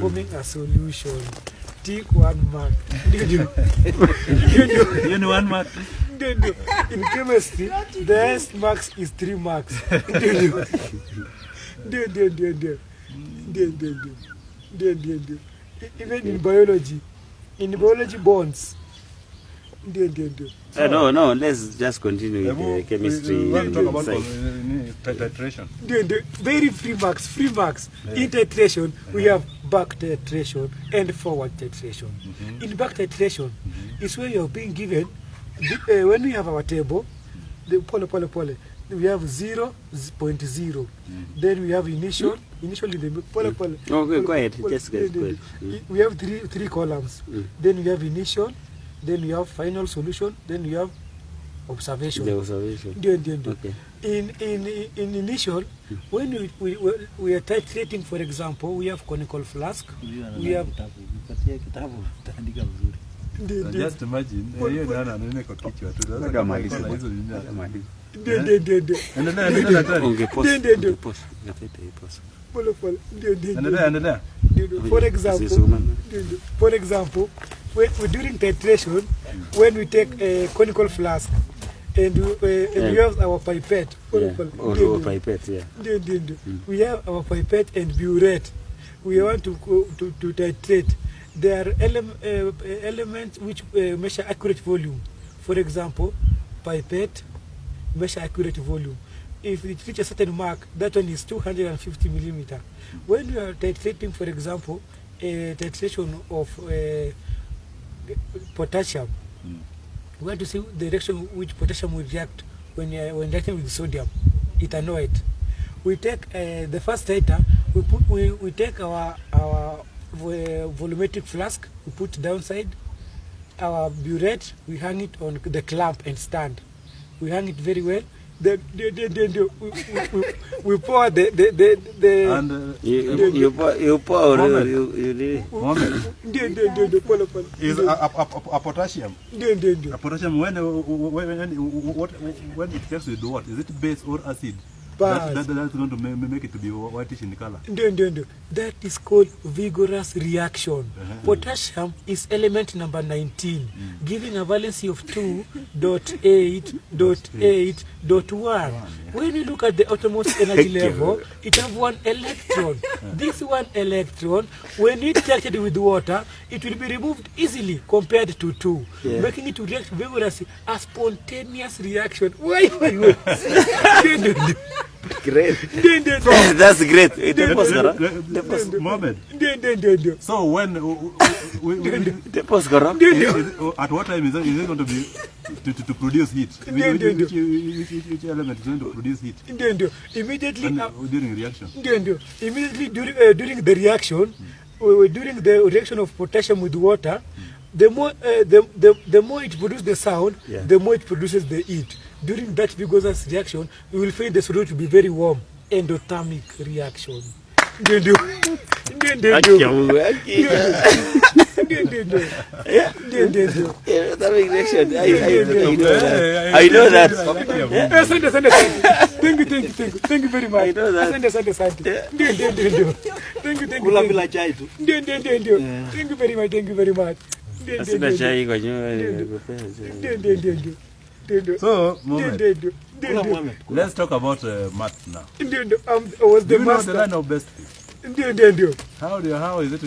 forming a solution. Take 1 mark. You know 1 mark. In chemistry, the highest marks is 3 marks. Even in biology bonds. No, let's just continue with the chemistry. We want to talk about titration. Very free marks. Yeah. In titration, we have back titration and forward titration. In back titration, it's where you're being given, when we have our table, the pole, we have 0.0. Then we have initially the pole. Okay, go ahead. Just go ahead. We have three columns. Then we have initial. Then we have final solution. Then we have observation. The observation. Okay. In initial, when we are titrating, for example, we have conical flask. We have. Just imagine. For example, during titration, when we take a conical flask and we have our pipette, we have our pipette and burette. We want to titrate. There are elements which measure accurate volume. For example, pipette measure accurate volume. If it reaches a certain mark, that one is 250 millimeter. When you are titrating, for example, a titration of potassium, we want to see the direction which potassium will react when reacting with sodium, ethanoate. We take the first titer. We take our volumetric flask. We put downside. Our burette, we hang it on the clamp and stand. We hang it very well. We pour and you pour is a potassium. A potassium when it gets with what? Is it base or acid? That's going to make it to be whitish in color. That is called vigorous reaction. Potassium is element number 19, giving a valency of 2.8.8.1. When you look at the outermost energy level, it has 1 electron. This 1 electron, when it reacted with water, it will be removed easily compared to 2, making it to react vigorously, a spontaneous reaction. Why? Great. That's great. Mohammed. So when at what time is it going to be to produce heat? Which element is going to produce heat? Immediately during reaction. Immediately during the reaction, during the reaction of potassium with water, the more it produces the sound, the more it produces the heat. During that vigorous reaction, we will find the solution to be very warm. Endothermic reaction. I know that. Thank you very much. I know that. Thank you very much. So, let's talk about math now. I was the master. The line of best fit. How is it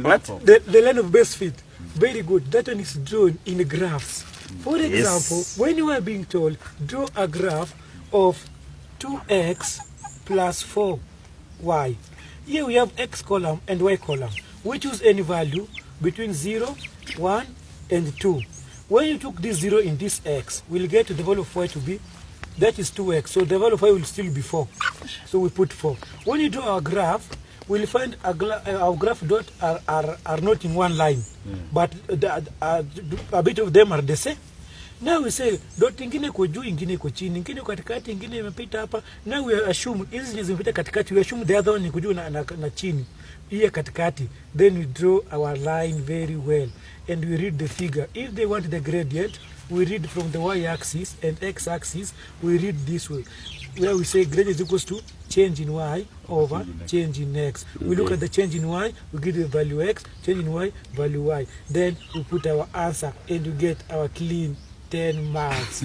what? The line of best fit. Very good. That one is drawn in graphs. For example, when you are being told, draw a graph of 2x plus 4y. Here we have x column and y column. We choose any value between 0, 1, and 2. When you took this 0 in this x, we'll get the value of y to be, that is 2x. So the value of y will still be 4. So we put 4. When you draw a graph, we'll find our graph dot are not in one line, but a bit of them are the same. Now we say dot ingine kwa juu, ingine kwa chini, ingine kwa katikati, ingine imepita hapa. Now we assume hizi zimepita katikati. We assume the other one ni kwa juu na chini. Here katikati. Then we draw our line very well and we read the figure. If they want the gradient, we read from the y-axis and x-axis. We read this way. where we say grade is equals to change in y over change in x. We look at the change in y, we give the value x, change in y, value y. Then we put our answer and you get our clean 10 marks.